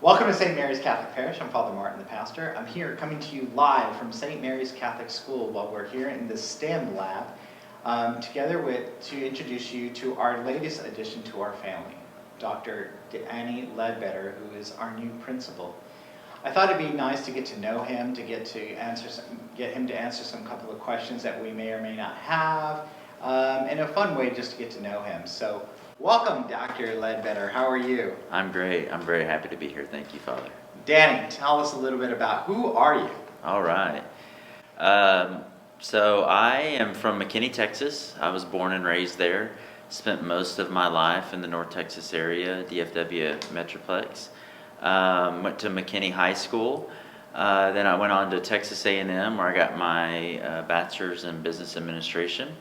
Welcome to St. Mary's Catholic Parish. I'm Father Martin, the pastor. I'm here coming to you live from St. Mary's Catholic School while we're here in the STEM lab to introduce you to our latest addition to our family, Dr. Danny Ledbetter, who is our new principal. I thought it'd be nice to get to know him, to get him to answer some couple of questions that we may or may not have, and a fun way just to get to know him. So, welcome, Dr. Ledbetter. How are you? I'm great. I'm very happy to be here. Thank you, Father. Danny, tell us a little bit about who are you? All right. So I am from McKinney, Texas. I was born and raised there. Spent most of my life in the North Texas area, DFW Metroplex. Went to McKinney High School. Then I went on to Texas A&M, where I got my bachelor's in business administration.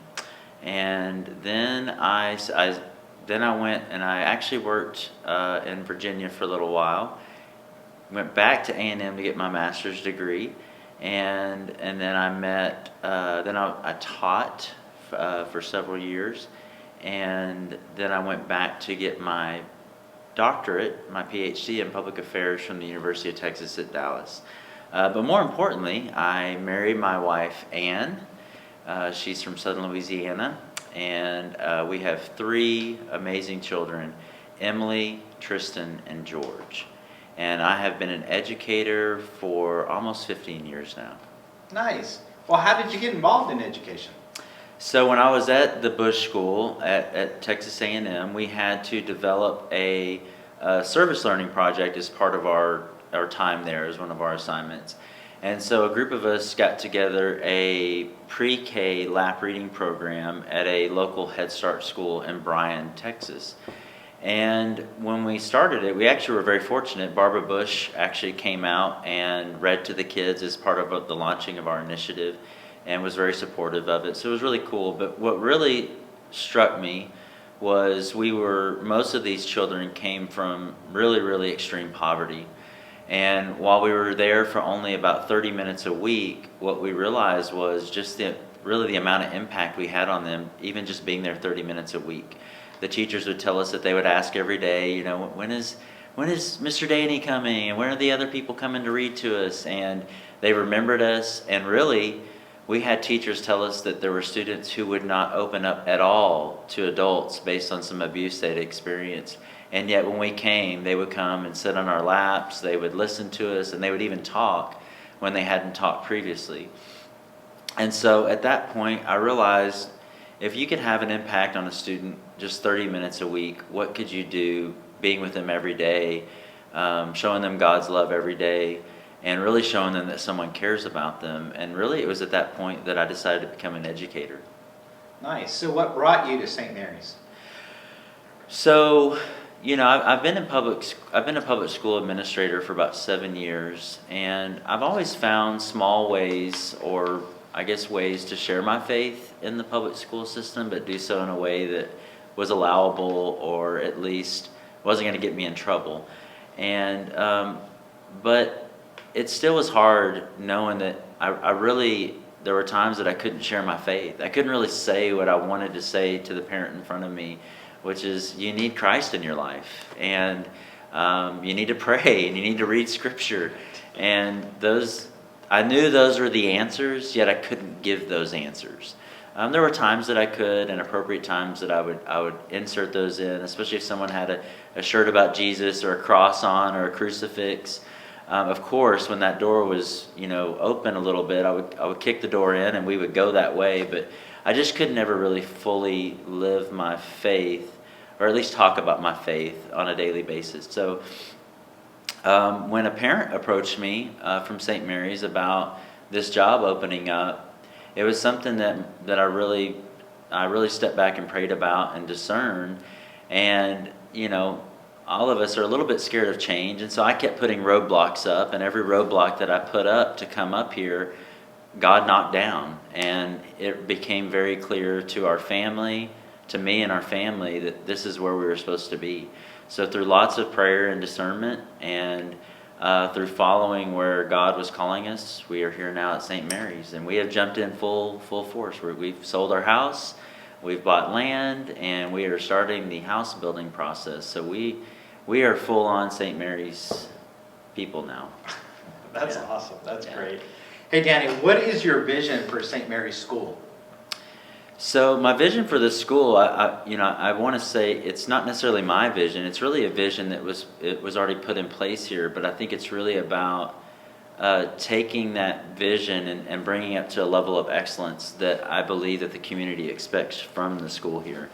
And then I went and I actually worked in Virginia for a little while. Went back to A&M to get my master's degree, and then I taught for several years, and then I went back to get my doctorate, my PhD in public affairs from the University of Texas at Dallas. But more importantly, I married my wife, Ann. She's from Southern Louisiana. And we have three amazing children, Emily, Tristan, and George. And I have been an educator for almost 15 years now. Nice. Well, how did you get involved in education? So when I was at the Bush School at Texas A&M, we had to develop a service learning project as part of our time there, as one of our assignments. And so a group of us got together a pre-K lap reading program at a local Head Start school in Bryan, Texas. And when we started it, we actually were very fortunate. Barbara Bush actually came out and read to the kids as part of the launching of our initiative and was very supportive of it. So it was really cool. But what really struck me was most of these children came from really, really extreme poverty. And while we were there for only about 30 minutes a week, what we realized was just the amount of impact we had on them, even just being there 30 minutes a week. The teachers would tell us that they would ask every day, when is Mr. Danny coming? And when are the other people coming to read to us? And they remembered us. And really, we had teachers tell us that there were students who would not open up at all to adults based on some abuse they'd experienced. And yet when we came, they would come and sit on our laps, they would listen to us, and they would even talk when they hadn't talked previously. And so at that point, I realized if you could have an impact on a student just 30 minutes a week, what could you do being with them every day, showing them God's love every day, and really showing them that someone cares about them. And really it was at that point that I decided to become an educator. Nice. So what brought you to St. Mary's? So, I've been a public school administrator for about 7 years, and I've always found small ways, or I guess ways, to share my faith in the public school system, but do so in a way that was allowable, or at least wasn't going to get me in trouble. And but it still was hard knowing that there were times that I couldn't share my faith. I couldn't really say what I wanted to say to the parent in front of me, which is, you need Christ in your life, and you need to pray, and you need to read Scripture. And I knew those were the answers, yet I couldn't give those answers. There were times that I could, and appropriate times that I would insert those in, especially if someone had a shirt about Jesus, or a cross on, or a crucifix. Of course, when that door was open a little bit, I would kick the door in, and we would go that way. But I just could never really fully live my faith, or at least talk about my faith on a daily basis. So when a parent approached me from St. Mary's about this job opening up, it was something that I really stepped back and prayed about and discerned. And all of us are a little bit scared of change, and so I kept putting roadblocks up, and every roadblock that I put up to come up here, God knocked down. And it became very clear to our family, to me and our family, that this is where we were supposed to be. So through lots of prayer and discernment, and through following where God was calling us, we are here now at St. Mary's, and we have jumped in full force. We've sold our house, we've bought land, and we are starting the house building process. So we are full on St. Mary's people now. That's Yeah. awesome. That's Yeah. great. Hey, Danny, what is your vision for St. Mary's School? So my vision for this school, I want to say it's not necessarily my vision. It's really a vision that was already put in place here. But I think it's really about taking that vision and bringing it to a level of excellence that I believe that the community expects from the school here.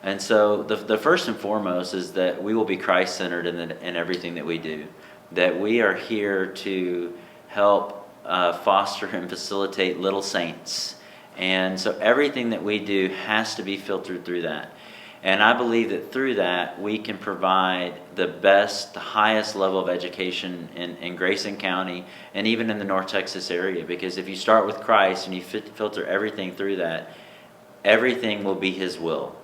And so the first and foremost is that we will be Christ-centered in everything that we do. That we are here to help foster and facilitate little saints. And so everything that we do has to be filtered through that. And I believe that through that, we can provide the best, the highest level of education in Grayson County and even in the North Texas area. Because if you start with Christ and you filter everything through that, everything will be His will.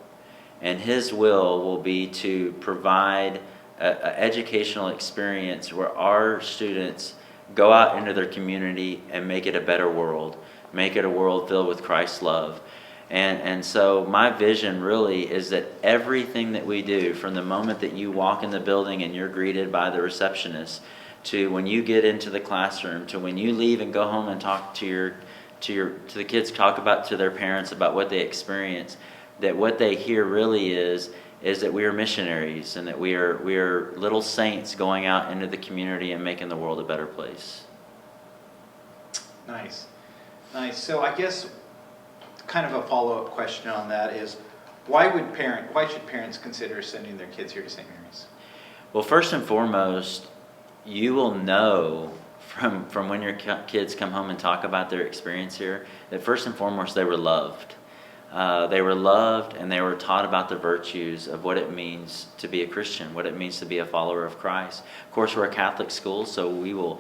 And His will be to provide an educational experience where our students go out into their community and make it a better world. Make it a world filled with Christ's love. And so my vision really is that everything that we do, from the moment that you walk in the building and you're greeted by the receptionist, to when you get into the classroom, to when you leave and go home and talk to the kids, talk about to their parents about what they experience, that what they hear really is that we are missionaries and that we are little saints going out into the community and making the world a better place. Nice. So I guess kind of a follow-up question on that is, why should parents consider sending their kids here to St. Mary's? Well, first and foremost, you will know from when your kids come home and talk about their experience here that first and foremost they were loved. They were loved and they were taught about the virtues of what it means to be a Christian, what it means to be a follower of Christ. Of course, we're a Catholic school, so we will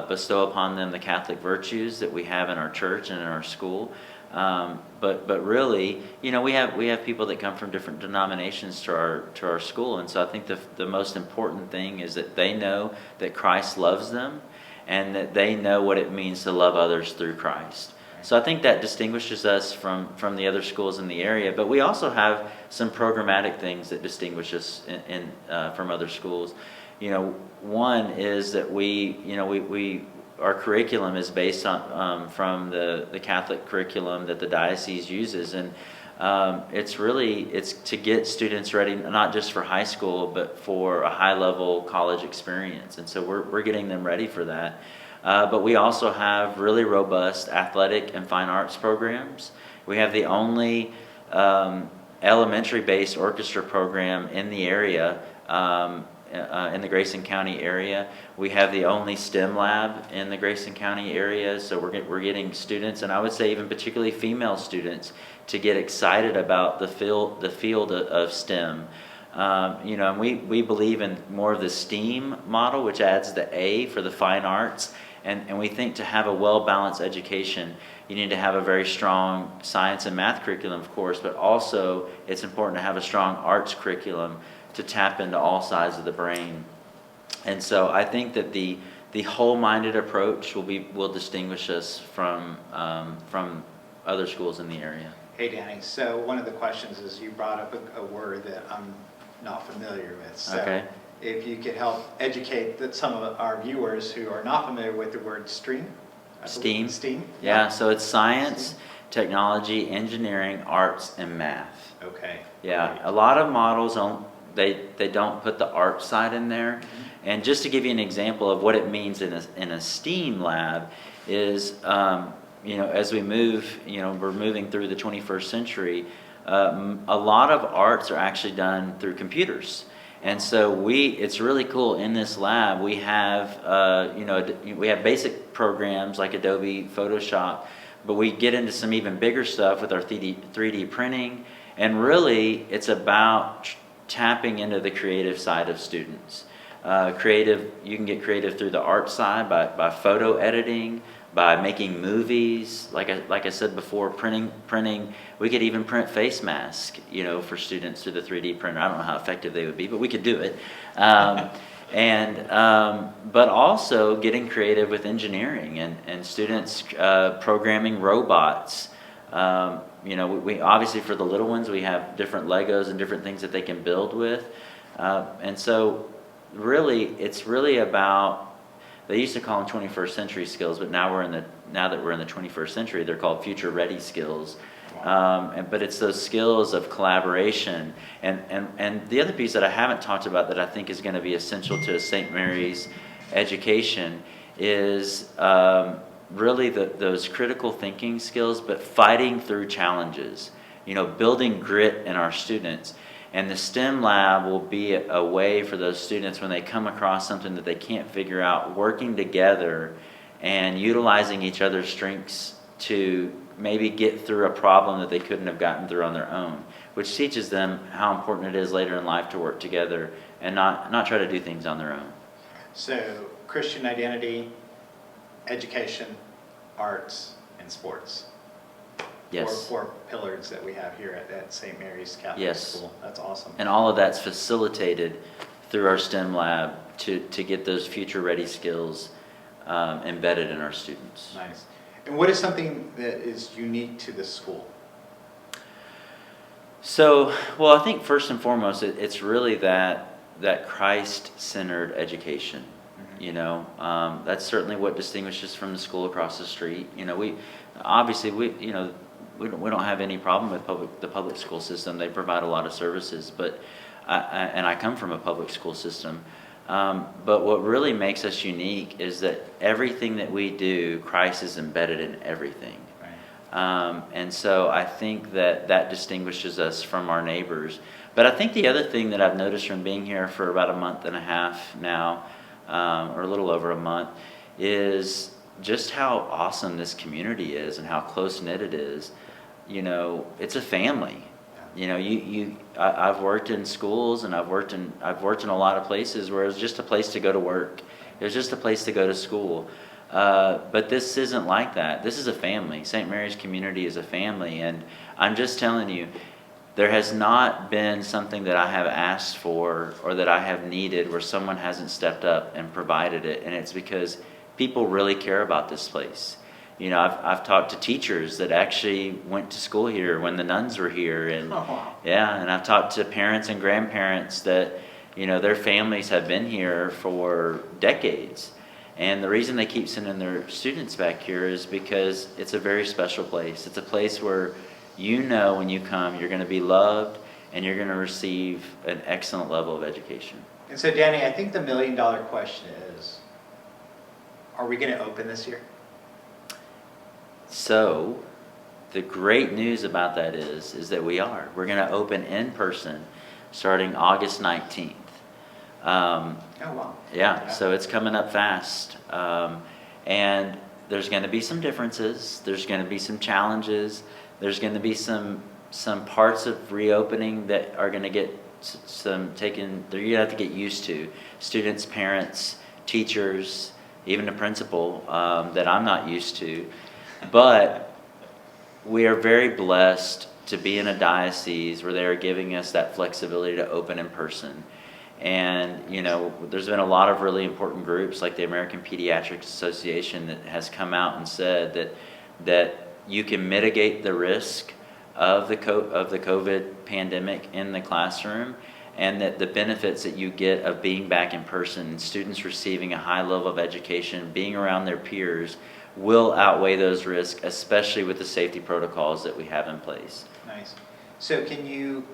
bestow upon them the Catholic virtues that we have in our church and in our school. But really, we have people that come from different denominations to our school, and so I think the most important thing is that they know that Christ loves them, and that they know what it means to love others through Christ. So I think that distinguishes us from the other schools in the area. But we also have some programmatic things that distinguish us from other schools. One is that our curriculum is based on from the Catholic curriculum that the diocese uses, and it's to get students ready not just for high school but for a high level college experience, and so we're getting them ready for that. But we also have really robust athletic and fine arts programs. We have the only elementary-based orchestra program in the area, in the Grayson County area. We have the only STEM lab in the Grayson County area, so we're getting students, and I would say even particularly female students, to get excited about the field of STEM. And we believe in more of the STEAM model, which adds the A for the fine arts. And we think to have a well-balanced education, you need to have a very strong science and math curriculum, of course, but also it's important to have a strong arts curriculum to tap into all sides of the brain. And so I think that the whole-minded approach will distinguish us from other schools in the area. Hey, Danny, so one of the questions is you brought up a word that I'm not familiar with. So Okay. If you could help educate some of our viewers who are not familiar with the word STEAM. STEAM? STEAM? Yeah, so it's science, technology, engineering, arts, and math. Okay. Yeah, Great. a lot of models they don't put the art side in there. Mm-hmm. And just to give you an example of what it means in a STEAM lab is, as we move, we're moving through the 21st century, a lot of arts are actually done through computers. And so it's really cool. In this lab, we have, we have basic programs like Adobe Photoshop, but we get into some even bigger stuff with our 3D printing. And really, it's about tapping into the creative side of students. You can get creative through the art side by photo editing, by making movies. Like I said before, printing. We could even print face masks, for students through the 3D printer. I don't know how effective they would be, but we could do it. But also getting creative with engineering and students programming robots. We obviously, for the little ones, we have different Legos and different things that they can build with. And so it's really about, they used to call them 21st century skills, but now that we're in the 21st century, they're called future ready skills. But it's those skills of collaboration. And the other piece that I haven't talked about that I think is going to be essential to St. Mary's education is really those critical thinking skills, but fighting through challenges, building grit in our students. And the STEM lab will be a way for those students, when they come across something that they can't figure out, working together and utilizing each other's strengths to maybe get through a problem that they couldn't have gotten through on their own, which teaches them how important it is later in life to work together and not try to do things on their own. So Christian identity, education, arts, and sports. Yes. Four pillars that we have here at St. Mary's Catholic School. That's awesome. And all of that's facilitated through our STEM lab to get those future ready skills embedded in our students. Nice. And what is something that is unique to this school? So, well, I think first and foremost, it's really that Christ-centered education. Mm-hmm. That's certainly what distinguishes from the school across the street. We don't have any problem with the public school system. They provide a lot of services, but I come from a public school system. But what really makes us unique is that everything that we do, Christ is embedded in everything. Right. And so I think that distinguishes us from our neighbors. But I think the other thing that I've noticed from being here for about a month and a half now, or a little over a month, is just how awesome this community is and how close-knit it is. It's a family. I've worked in schools and I've worked in a lot of places where it's just a place to go to work. It was just a place to go to school. But this isn't like that. This is a family. St. Mary's community is a family, and I'm just telling you, there has not been something that I have asked for or that I have needed where someone hasn't stepped up and provided it, and it's because people really care about this place. I've talked to teachers that actually went to school here when the nuns were here, and and I've talked to parents and grandparents that their families have been here for decades, and the reason they keep sending their students back here is because it's a very special place. It's a place where when you come, you're going to be loved and you're going to receive an excellent level of education. And so, Danny, I think the $1 million question is, are we going to open this year? So, the great news about that is that we are. We're going to open in person starting August 19th. Oh, wow. Yeah, so it's coming up fast. And there's going to be some differences. There's going to be some challenges. There's going to be some parts of reopening that are going to get you're going to have to get used to. Students, parents, teachers, even the principal, that I'm not used to. But we are very blessed to be in a diocese where they are giving us that flexibility to open in person. And, there's been a lot of really important groups like the American Pediatrics Association that has come out and said that you can mitigate the risk of the COVID pandemic in the classroom, and that the benefits that you get of being back in person, students receiving a high level of education, being around their peers, will outweigh those risks, especially with the safety protocols that we have in place. Nice. So can you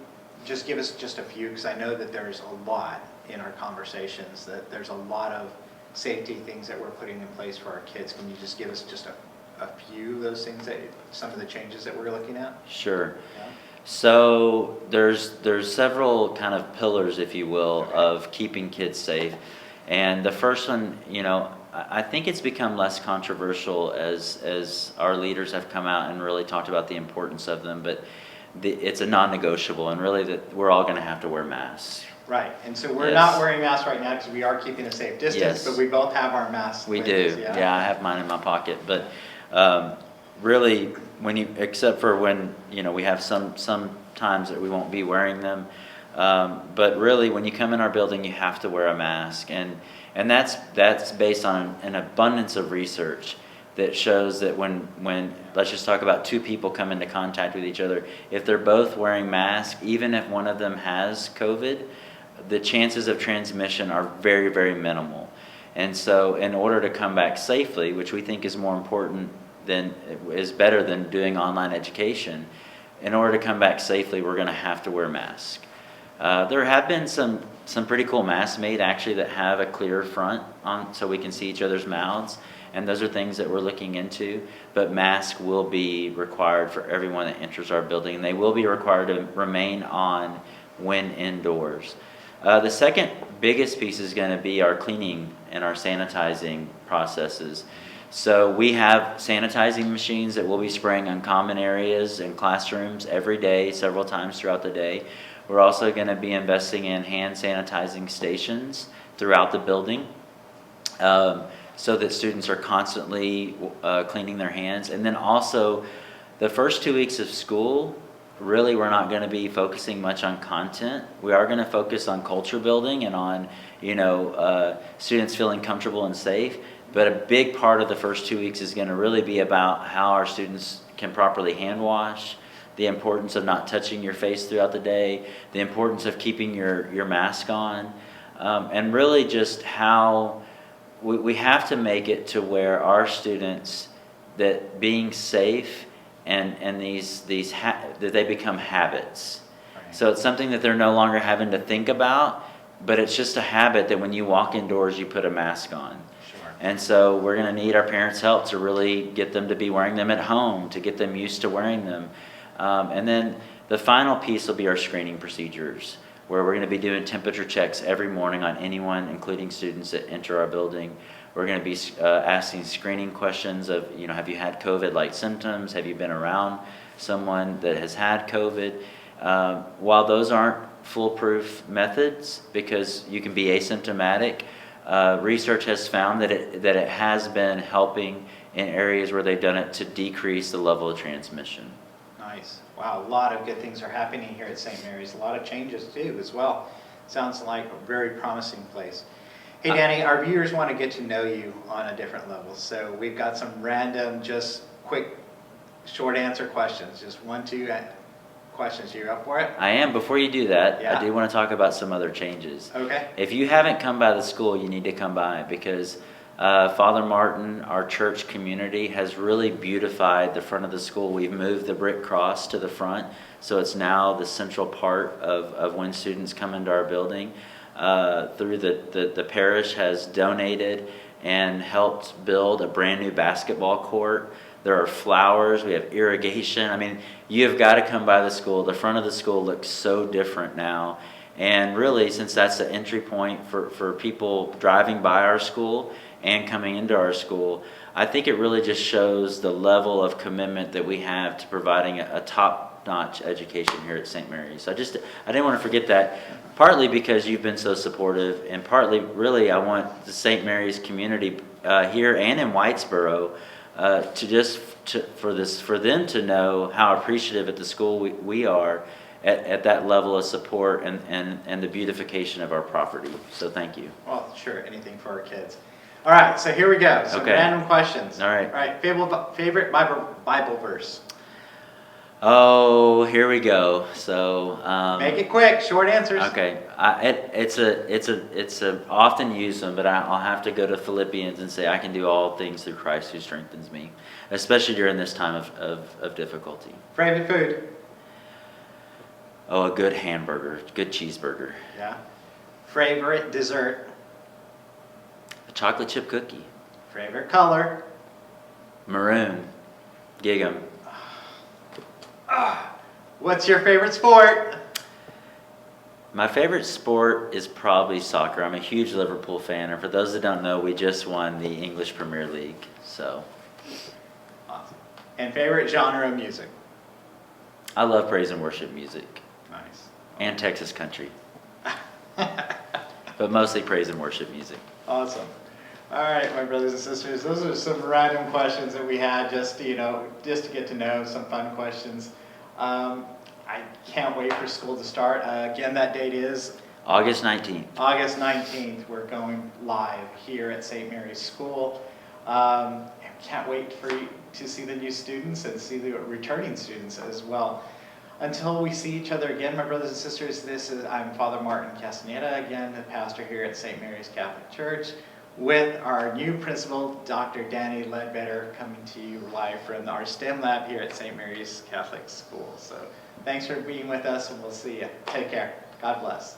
just give us just a few, because I know that there's a lot in our conversations, that there's a lot of safety things that we're putting in place for our kids. Can you just give us just a few of those things, some of the changes that we're looking at? Sure. Yeah. So there's several kind of pillars, if you will, of keeping kids safe. And the first one, I think it's become less controversial as our leaders have come out and really talked about the importance of them, but it's a non-negotiable, and really that we're all going to have to wear masks. Right, and so we're not wearing masks right now because we are keeping a safe distance, but we both have our masks. We do, us, yeah, I have mine in my pocket, but really, except for when, we have some times that we won't be wearing them, but really when you come in our building, you have to wear a mask, and that's based on an abundance of research that shows that when let's just talk about two people come into contact with each other, if they're both wearing masks, even if one of them has COVID, the chances of transmission are very, very minimal. And so in order to come back safely, which we think is more important is better than doing online education, in order to come back safely, we're going to have to wear masks. There have been some pretty cool masks made actually that have a clear front on, so we can see each other's mouths, and those are things that we're looking into. But masks will be required for everyone that enters our building, and they will be required to remain on when indoors. The second biggest piece is going to be our cleaning and our sanitizing processes. So we have sanitizing machines that we'll be spraying on common areas and classrooms every day, several times throughout the day. We're also going to be investing in hand sanitizing stations throughout the building, so that students are constantly cleaning their hands. And then also, the first 2 weeks of school, really we're not going to be focusing much on content. We are going to focus on culture building and on, students feeling comfortable and safe. But a big part of the first 2 weeks is going to really be about how our students can properly hand wash, the importance of not touching your face throughout the day, the importance of keeping your mask on, and really just how we have to make it to where our students, that being safe and that they become habits. Right. So it's something that they're no longer having to think about, but it's just a habit that when you walk indoors, you put a mask on. Sure. And so we're going to need our parents' help to really get them to be wearing them at home, to get them used to wearing them. And then the final piece will be our screening procedures, where we're going to be doing temperature checks every morning on anyone, including students that enter our building. We're going to be asking screening questions of, have you had COVID-like symptoms? Have you been around someone that has had COVID? While those aren't foolproof methods, because you can be asymptomatic, research has found that it has been helping in areas where they've done it to decrease the level of transmission. Nice. Wow, a lot of good things are happening here at St. Mary's. A lot of changes too as well. Sounds like a very promising place. Hey Danny, our viewers want to get to know you on a different level. So we've got some random, just quick, short answer questions. Just 1, 2 questions. You up for it? I am. Before you do that, yeah. I do want to talk about some other changes. Okay. If you haven't come by the school, you need to come by, because Father Martin, our church community, has really beautified the front of the school. We've moved the brick cross to the front, so it's now the central part of when students come into our building. Through the parish has donated and helped build a brand new basketball court. There are flowers, we have irrigation. I mean, you've got to come by the school. The front of the school looks so different now. And really, since that's the entry point for people driving by our school and coming into our school, I think it really just shows the level of commitment that we have to providing a top-notch education here at St. Mary's. I didn't want to forget that, partly because you've been so supportive, and partly, really, I want the St. Mary's community here and in Whitesboro for them to know how appreciative at the school we are at that level of support and the beautification of our property. So thank you. Well, sure, anything for our kids. All right, so here we go. Some random questions. All right. All right, favorite Bible verse? Oh, here we go. So make it quick, short answers. Okay, it's a often used one, but I'll have to go to Philippians and say I can do all things through Christ who strengthens me, especially during this time of difficulty. Favorite food? Oh, a good hamburger, good cheeseburger. Yeah. Favorite dessert? A chocolate chip cookie. Favorite color? Maroon. Gig 'em. What's your favorite sport? My favorite sport is probably soccer. I'm a huge Liverpool fan, and for those that don't know, we just won the English Premier League. So. Awesome. And favorite genre of music? I love praise and worship music. Nice. And Texas country. But mostly praise and worship music. Awesome. All right, my brothers and sisters, those are some random questions that we had just to get to know, some fun questions. I can't wait for school to start. Again, that date is? August 19th. August 19th, we're going live here at St. Mary's School. Can't wait for you to see the new students and see the returning students as well. Until we see each other again, my brothers and sisters, I'm Father Martin Castaneda, again, the pastor here at St. Mary's Catholic Church, with our new principal, Dr. Danny Ledbetter, coming to you live from our STEM lab here at St. Mary's Catholic School. So thanks for being with us, and we'll see you. Take care. God bless.